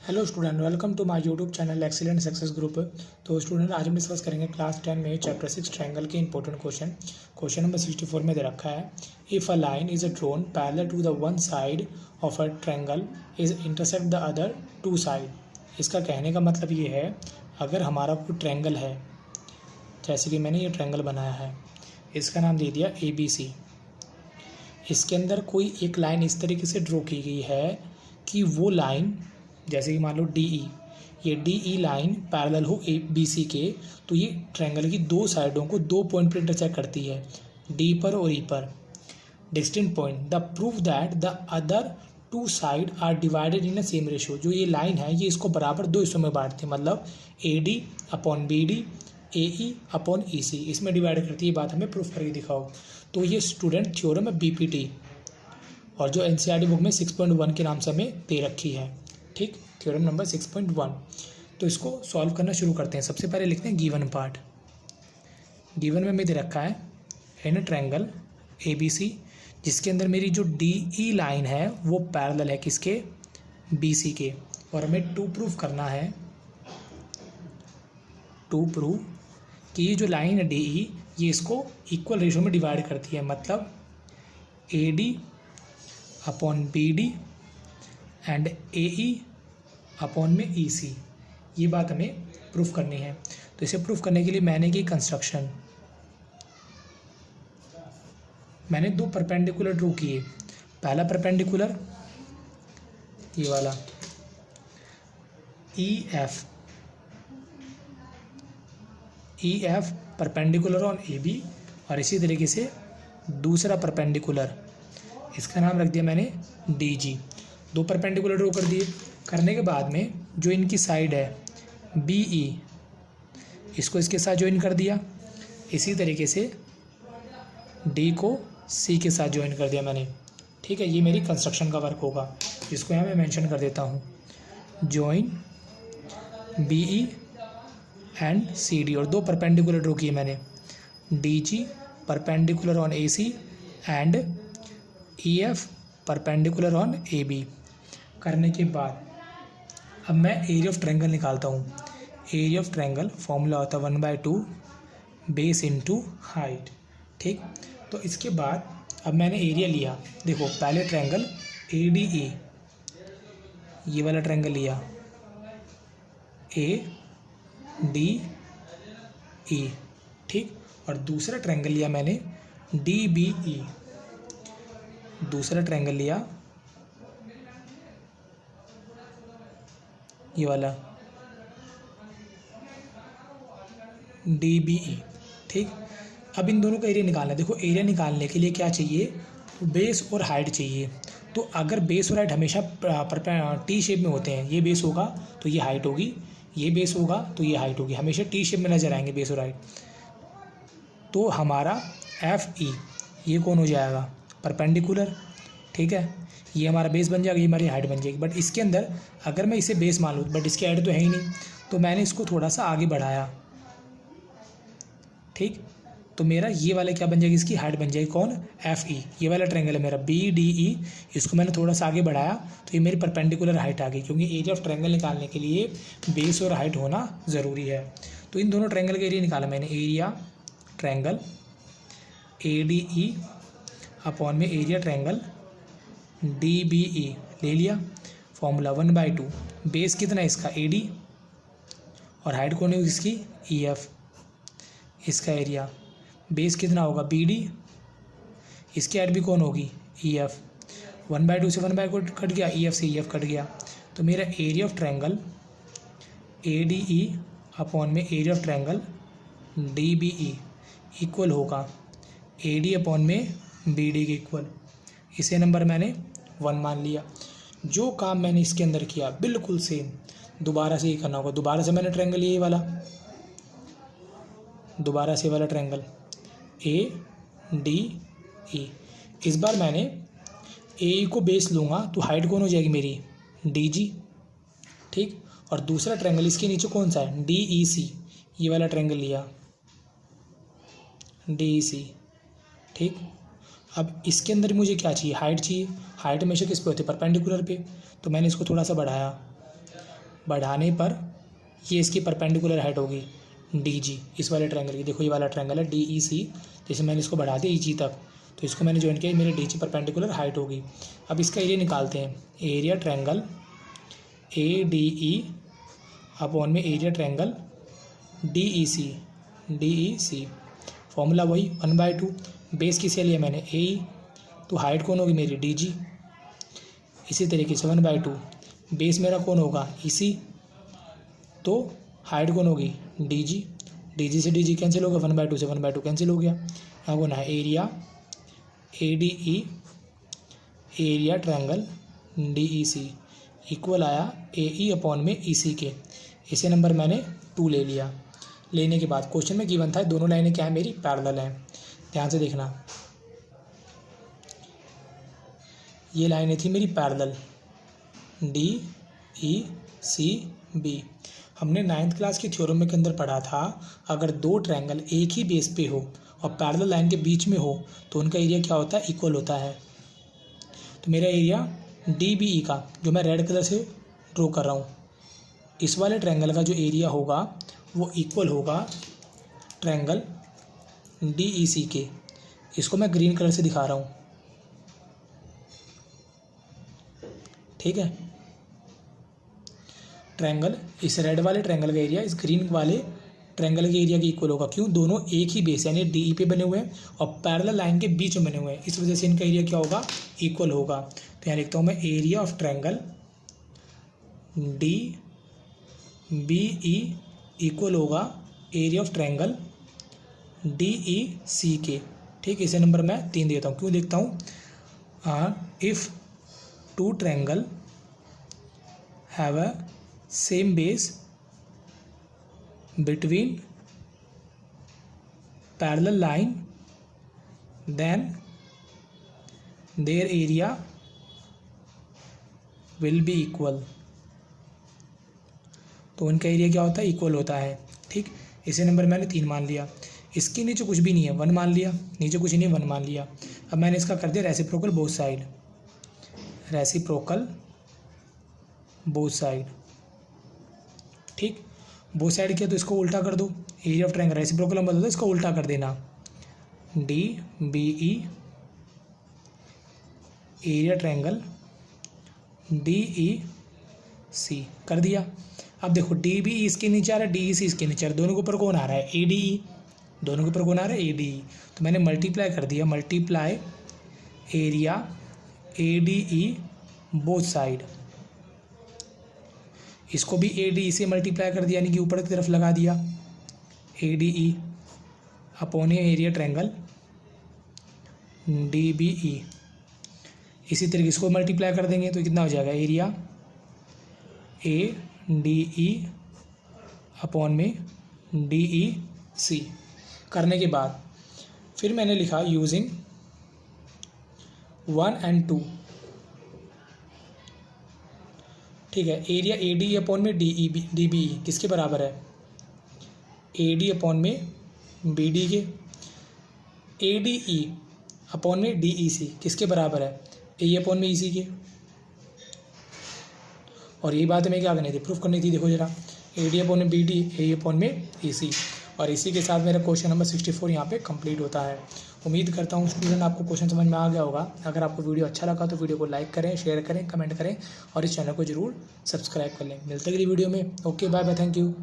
Hello student, welcome to my YouTube channel excellent success group. तो student, आज हम discuss करेंगे क्लास 10 में चैप्टर 6 ट्रायंगल के इंपॉर्टेंट क्वेश्चन नंबर 64 में दे रखा है। If a line is drawn parallel to the one side of a triangle is intersect the other two side. इसका कहने का मतलब ये है, अगर हमारा कोई ट्रायंगल है, जैसे कि मैंने ये ट्रायंगल बनाया है, इसका नाम दे दिया ABC। इसके अंदर कोई एक लाइन इस तरीके से ड्रॉ की गई है कि वो लाइन, जैसे कि मान लो DE, ये DE लाइन पैरेलल हो ABC के, तो ये ट्रायंगल की दो साइडों को दो पॉइंट पर इंटरसेक्ट करती है, D पर और E पर, distinct point. The proof that the other two side are divided in a same ratio. जो ये लाइन है ये इसको बराबर दो हिस्सों में बांटती है, मतलब AD upon BD, AE upon EC, इसमें डिवाइड करती है। बात हमें प्रूफ करके दिखाओ। तो ये स्टूडेंट थ्योरम है BPT, और जो NCERT बुक में 6.1 के नाम से हमें दे रखी है। ठीक, थ्योरम नंबर 6.1। तो इसको सॉल्व करना शुरू करते हैं। सबसे पहले लिखते हैं गिवन पार्ट। गिवन में दे रखा है इन ट्रायंगल ABC, जिसके अंदर मेरी जो DE लाइन है वो पैरेलल है किसके, BC के, और हमें टू प्रूफ करना है, टू प्रूफ कि ये जो लाइन है DE ये इसको इक्वल रेशियो में डिवाइड करती है, मतलब AD upon BD and AE upon में EC। ये बात हमें प्रूफ करनी है। तो इसे प्रूफ करने के लिए मैंने की कंस्ट्रक्शन, मैंने दो परपेंडिकुलर ड्रॉ किए। पहला परपेंडिकुलर ये वाला EF परपेंडिकुलर ऑन AB, और इसी तरीके से दूसरा परपेंडिकुलर, इसका नाम रख दिया मैंने DG। दो परपेंडिकुलर ड्रॉ कर दिए। करने के बाद में जो इनकी साइड है BE, इसको इसके साथ ज्वाइन कर दिया। इसी तरीके से D को C के साथ ज्वाइन कर दिया मैंने। ठीक है, ये मेरी कंस्ट्रक्शन का वर्क होगा, जिसको यहाँ मैं मेंशन कर देता हूँ, ज्वाइन BE एंड CD। और दो परपेंडिकुलर ड्रॉ किए मैंने, DG perpendicular on AC and EF perpendicular on AB। करने के बाद अब मैं एरिया ऑफ ट्रायंगल निकालता हूँ। एरिया ऑफ ट्रायंगल फॉर्मूला होता है 1/2 बेस इनटू हाइट। ठीक, तो इसके बाद अब मैंने एरिया लिया। देखो, पहले ट्रायंगल ADE, ये वाला ट्रायंगल लिया ADE, ठीक, और दूसरा ट्रायंगल लिया मैंने DBE, दूसरा ट्रायंगल लिया ये वाला DBE। ठीक, अब इन दोनों का एरिया निकालना है। देखो, एरिया निकालने के लिए क्या चाहिए, बेस और हाइट चाहिए। तो अगर बेस और हाइट हमेशा T शेप में होते हैं, ये बेस होगा तो ये हाइट होगी, ये बेस होगा तो ये हाइट होगी, हमेशा T शेप में नजर आएंगे बेस और हाइट। तो हमारा FE ये कौन हो जाएगा, परपेंडिकुलर। ठीक है, ये हमारा बेस बन जाएगा, ये हमारी हाइट बन जाएगी। बट इसके अंदर अगर मैं इसे बेस मान लूँ, बट इसकी हाइट तो है ही नहीं, तो मैंने इसको थोड़ा सा आगे बढ़ाया। ठीक, तो मेरा ये वाला क्या बन जाएगी, इसकी हाइट बन जाएगी कौन, FE। ये वाला ट्रायंगल है मेरा BDE, इसको मैंने थोड़ा सा आगे बढ़ाया तो ये मेरी परपेंडिकुलर हाइट आ गई, क्योंकि एरिया ऑफ ट्रायंगल निकालने के लिए बेस और हाइट होना ज़रूरी है। तो इन दोनों ट्रायंगल का एरिया निकाला मैंने। एरिया ट्रायंगल ADE अपॉन में एरिया ट्रायंगल DBE ले लिया। फॉर्मूला 1/2, बेस कितना है इसका AD, और हाइट कौन है इसकी EF। इसका एरिया बेस कितना होगा BD, इसकी हाइट भी कौन होगी EF। 1/2 से 1/2 कट गया, EF से EF कट गया। तो मेरा area of triangle ADE upon में area of triangle DBE equal होगा AD अपॉन में BD के इक्वल। इसे नंबर मैंने 1 मान लिया। जो काम मैंने इसके अंदर किया बिल्कुल सेम दोबारा से ही करना होगा। दोबारा से मैंने ट्रायंगल ये वाला, दोबारा से वाला ट्रायंगल ADE। इस बार मैंने AE को बेस लूँगा तो हाइट कौन हो जाएगी मेरी DG। ठीक, और दूसरा ट्रायंगल इसके नीचे कौन सा है DEC, ये वाला ट्रायंगल लिया DEC। ठीक, अब इसके अंदर मुझे क्या चाहिए, हाइट चाहिए। हाइट हमेशा किस पे होती है, परपेंडिकुलर पे। तो मैंने इसको थोड़ा सा बढ़ाया, बढ़ाने पर ये इसकी परपेंडिकुलर हाइट होगी डी जी, इस वाले ट्रायंगल की। देखो ये वाला ट्रायंगल है डी ई सी, जैसे मैंने इसको बढ़ा दिया ई जी तक, तो इसको मैंने ज्वाइन किया, मेरे डी जी परपेंडिकुलर हाइट होगी। अब इसका एरिया निकालते हैं। Area triangle A D E upon में एरिया ट्रायंगल डी ई सी। फॉर्मूला वही 1/2, बेस किसे लिया मैंने ए ई, तो हाइट कौन होगी मेरी डी जी। इसी तरीके से 1/2 बेस मेरा कौन होगा ई सी, तो हाइट कौन होगी डी जी। डी जी से डी जी कैंसिल होगा, 1/2 से 1/2 कैंसिल हो गया। यहाँ कौन है area A D E, area triangle D E C equal आया ए ई अपॉन में ई सी के। इसे नंबर मैंने 2 ले लिया। लेने के बाद क्वेश्चन में गिवन था दोनों लाइनें क्या है मेरी पैरेलल हैं। ध्यान से देखना, ये लाइनें थी मेरी parallel D E C B. हमने 9th क्लास की थ्योरम के अंदर पढ़ा था, अगर दो ट्रायंगल एक ही बेस पे हो और पैरेलल लाइन के बीच में हो तो उनका एरिया क्या होता है, इक्वल होता है। तो मेरा एरिया डी बी ई का, जो मैं रेड कलर से ड्रॉ कर रहा हूँ, इस वाले ट्रायंगल का जो एरिया होगा वो इक्वल होगा ट्रायंगल डी ई सी के। इसको मैं ग्रीन कलर से दिखा रहा हूँ, ठीक है। ट्रायंगल, इस रेड वाले ट्रायंगल का एरिया इस ग्रीन वाले ट्रायंगल के एरिया के इक्वल होगा। क्यों, दोनों एक ही बेस यानी डी ई पे बने हुए हैं और पैरेलल लाइन के बीच में बने हुए हैं, इस वजह से इनका एरिया क्या होगा, इक्वल होगा। तो यहाँ लिखता हूँ मैं area of triangle D B E equal होगा area of triangle D E C के, ठीक। इसे नंबर मैं 3 देता हूँ। क्यों देखता हूँ, if two triangle have a same base between parallel line then their area will be equal। तो उनका एरिया क्या होता है, इक्वल होता है, ठीक। इसे नंबर मैंने 3 मान लिया। इसके नीचे कुछ भी नहीं है, 1 मान लिया, नीचे कुछ नहीं है 1 मान लिया। अब मैंने इसका कर दिया reciprocal both side, reciprocal both side, ठीक। बोथ साइड किया तो इसको उल्टा कर दो, एरिया ऑफ ट्रायंगल रेसिप्रोकल हम बता दो, इसको उल्टा कर देना D B E area triangle D E C कर दिया। अब देखो डी बी ई इसके नीचे आ रहा है, डी ई सी इसके नीचे आ रहा है, दोनों के ऊपर कौन आ रहा है, ए डी ई, दोनों के ऊपर कौन आ रहा है, ए डी ई। तो मैंने मल्टीप्लाई कर दिया, multiply area A D E both side, इसको भी ए डी ई से मल्टीप्लाई कर दिया, यानी कि ऊपर की तरफ लगा दिया A D E upon area triangle D B E. इसी तरीके इसको मल्टीप्लाई कर देंगे तो कितना हो जाएगा, area A D E upon में डी ई सी। करने के बाद फिर मैंने लिखा यूजिंग 1 and 2, ठीक है। एरिया ए डी अपॉन में डी बी ई किसके बराबर है, ए डी अपॉन में बी डी के, ए डी ई अपॉन में डी ई सी किसके बराबर है, ए अपॉन में ई सी के। और ये बात हमें क्या करनी थी, प्रूफ करनी थी। देखो जरा, ए डी अपॉन में बी डी, ए अपॉन में ई सी। और इसी के साथ मेरा क्वेश्चन नंबर 64 यहाँ पे कंप्लीट होता है। उम्मीद करता हूँ स्टूडेंट आपको क्वेश्चन समझ में आ गया होगा। अगर आपको वीडियो अच्छा लगा तो वीडियो को लाइक करें, शेयर करें, कमेंट करें और इस चैनल को जरूर सब्सक्राइब कर लें। मिलते हैं अगली वीडियो में। Okay, bye bye, thank you.